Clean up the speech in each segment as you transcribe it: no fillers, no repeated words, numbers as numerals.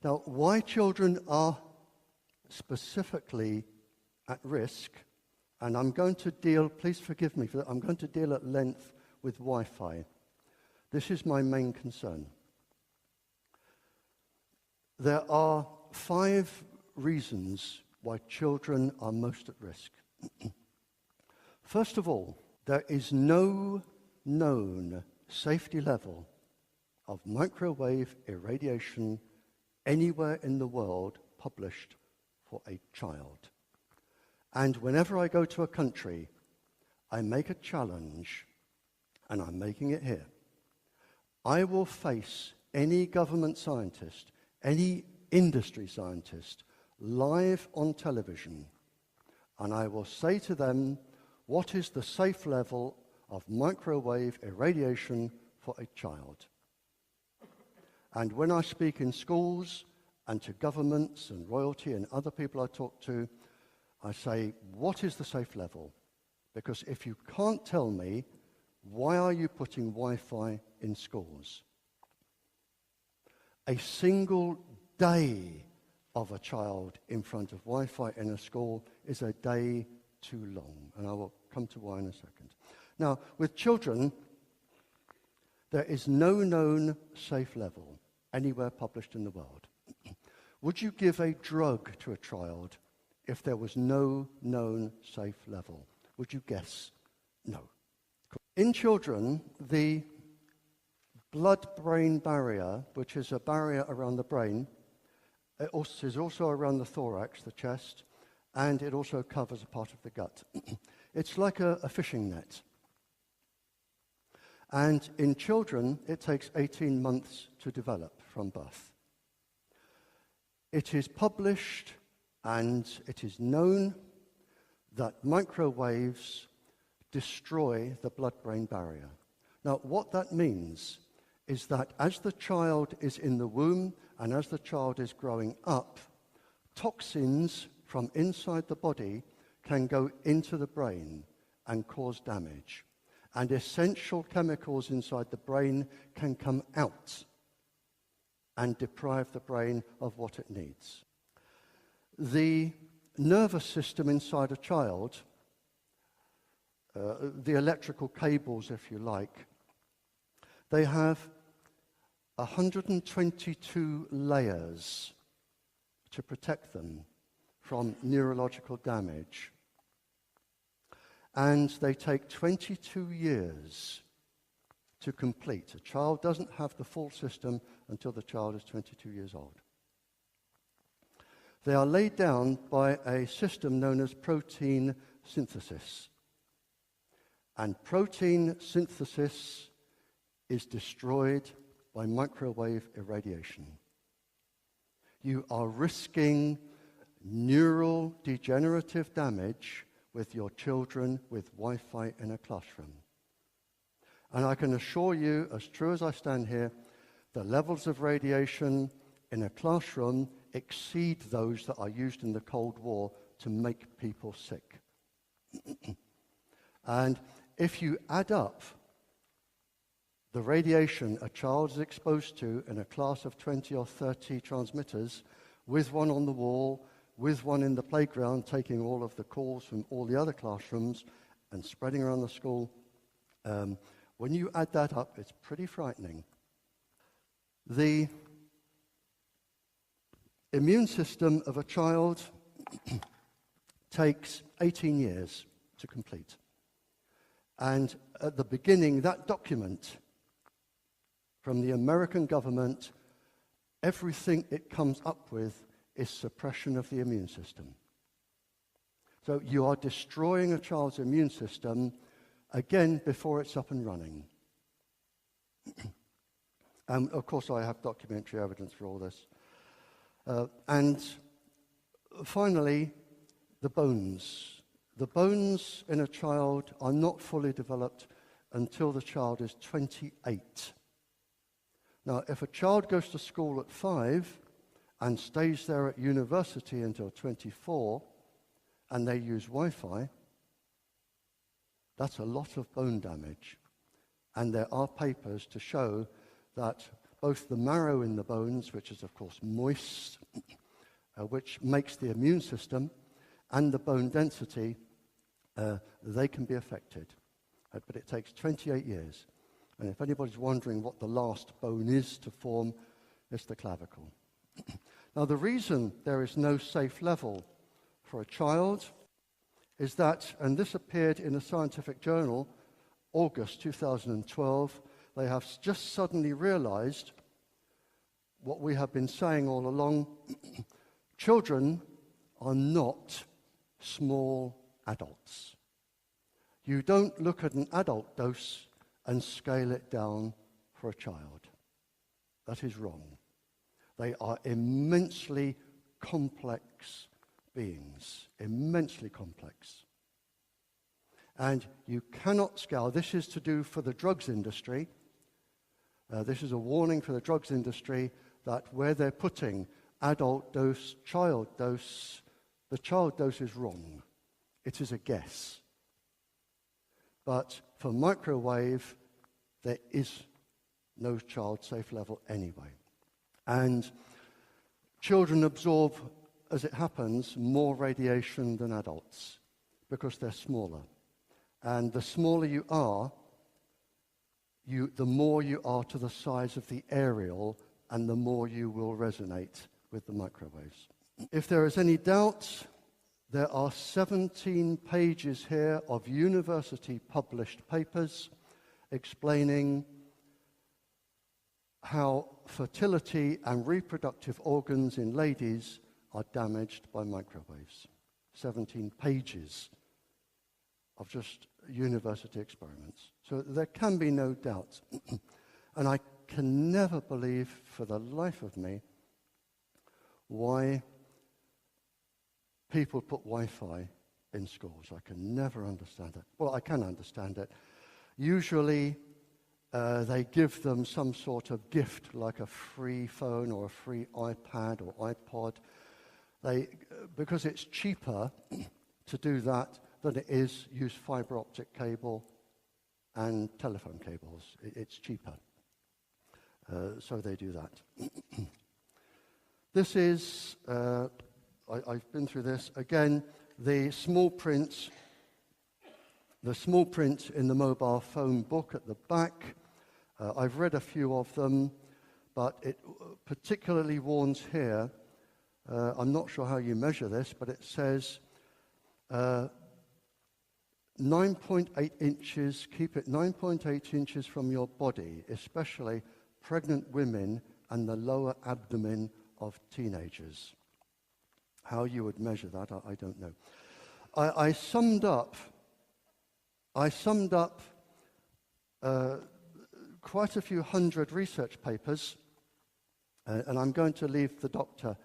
Now, why children are specifically at risk, and I'm going to deal, please forgive me for that, I'm going to deal at length with Wi-Fi. This is my main concern. There are 5 reasons why children are most at risk. First of all, there is no known safety level of microwave irradiation anywhere in the world published for a child. And whenever I go to a country, I make a challenge, and I'm making it here. I will face any government scientist, any industry scientist, live on television, and I will say to them, what is the safe level of microwave irradiation for a child? And when I speak in schools and to governments and royalty and other people I talk to, I say, what is the safe level? Because if you can't tell me, why are you putting Wi-Fi in schools? A single day of a child in front of Wi-Fi in a school is a day too long. And I will come to why in a second. Now, with children, there is no known safe level anywhere published in the world. Would you give a drug to a child if there was no known safe level? Would you guess? No. In children, the blood-brain barrier, which is a barrier around the brain, it also is also around the thorax, the chest, and it also covers a part of the gut. It's like a fishing net. And in children, it takes 18 months to develop from birth. It is published and it is known that microwaves destroy the blood-brain barrier. Now, what that means is that as the child is in the womb and as the child is growing up, toxins from inside the body can go into the brain and cause damage. And essential chemicals inside the brain can come out and deprive the brain of what it needs. The nervous system inside a child, the electrical cables, if you like, they have 122 layers to protect them from neurological damage. And they take 22 years to complete. A child doesn't have the full system until the child is 22 years old. They are laid down by a system known as protein synthesis. And protein synthesis is destroyed by microwave irradiation. You are risking neural degenerative damage with your children with Wi-Fi in a classroom. And I can assure you, as true as I stand here, the levels of radiation in a classroom exceed those that are used in the Cold War to make people sick. And if you add up the radiation a child is exposed to in a class of 20 or 30 transmitters, with one on the wall, with one in the playground, taking all of the calls from all the other classrooms and spreading around the school, when you add that up, it's pretty frightening. The immune system of a child takes 18 years to complete. And at the beginning, that document from the American government, everything it comes up with is suppression of the immune system. So you are destroying a child's immune system, again, before it's up and running. And of course, I have documentary evidence for all this. And finally, the bones. The bones in a child are not fully developed until the child is 28. Now, if a child goes to school at 5 and stays there at university until 24, and they use Wi-Fi, that's a lot of bone damage. And there are papers to show that both the marrow in the bones, which is of course moist, which makes the immune system, and the bone density, they can be affected. But it takes 28 years. And if anybody's wondering what the last bone is to form, it's the clavicle. Now, the reason there is no safe level for a child is that, and this appeared in a scientific journal, August 2012, they have just suddenly realized what we have been saying all along. Children are not small adults. You don't look at an adult dose and scale it down for a child. That is wrong. They are immensely complex beings, immensely complex. And you cannot scale. This is to do for the drugs industry. This is a warning for the drugs industry that where they're putting adult dose, child dose, the child dose is wrong. It is a guess. But for microwave, there is no child safe level anyway. And children absorb, as it happens, more radiation than adults because they're smaller. And the smaller you are, the more you are to the size of the aerial, and the more you will resonate with the microwaves. If there is any doubt, there are 17 pages here of university-published papers explaining how fertility and reproductive organs in ladies are damaged by microwaves. 17 pages of just university experiments. So there can be no doubt. And I can never believe for the life of me why people put Wi-Fi in schools. I can never understand it. Well, I can understand it. Usually they give them some sort of gift like a free phone or a free iPad or iPod. Because it's cheaper to do that than it is use fiber optic cable and telephone cables. It's cheaper. So they do that. This is, I've been through this. Again, the small print in the mobile phone book at the back. I've read a few of them, but it particularly warns here, I'm not sure how you measure this, but it says 9.8 inches, keep it 9.8 inches from your body, especially pregnant women and the lower abdomen of teenagers. How you would measure that, I don't know. I summed up quite a few hundred research papers, and I'm going to leave the doctor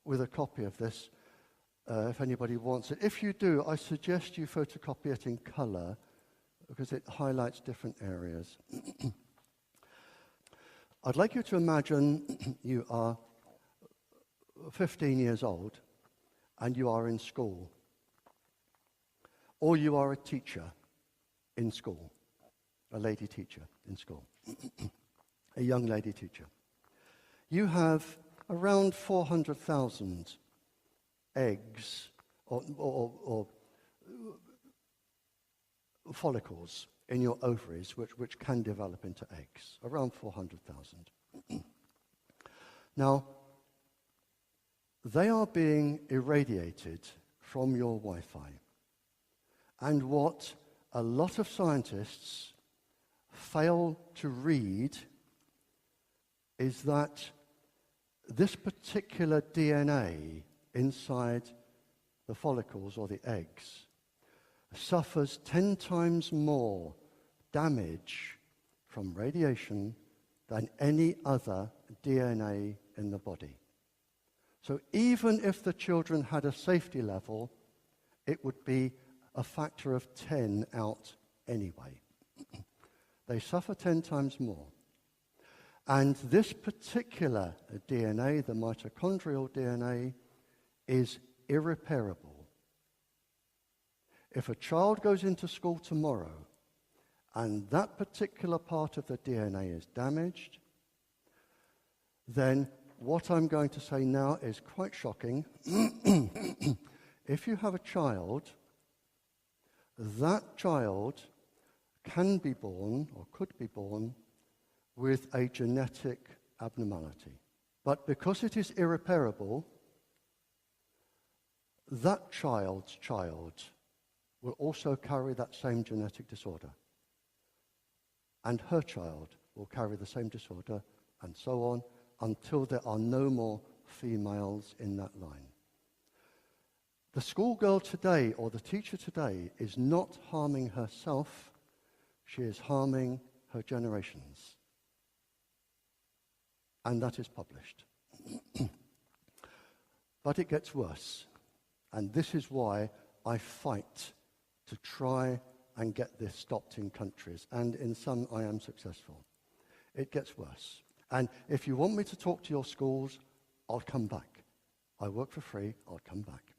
with a copy of this if anybody wants it. If you do, I suggest you photocopy it in color because it highlights different areas. I'd like you to imagine you are 15 years old and you are in school, or you are a teacher in school, a lady teacher in school, a young lady teacher. You have around 400,000 eggs or follicles in your ovaries which can develop into eggs, around 400,000. Now, they are being irradiated from your Wi-Fi. And what a lot of scientists fail to read is that this particular DNA inside the follicles or the eggs suffers 10 times more damage from radiation than any other DNA in the body. So even if the children had a safety level, it would be a factor of 10 out anyway. They suffer 10 times more. And this particular DNA, the mitochondrial DNA, is irreparable. If a child goes into school tomorrow and that particular part of the DNA is damaged, then what I'm going to say now is quite shocking. If you have a child, that child can be born, or could be born, with a genetic abnormality. But because it is irreparable, that child's child will also carry that same genetic disorder. And her child will carry the same disorder, and so on, until there are no more females in that line. The schoolgirl today, or the teacher today, is not harming herself, she is harming her generations. And that is published. But it gets worse. And this is why I fight to try and get this stopped in countries. And in some I am successful. It gets worse. And if you want me to talk to your schools, I'll come back. I work for free, I'll come back.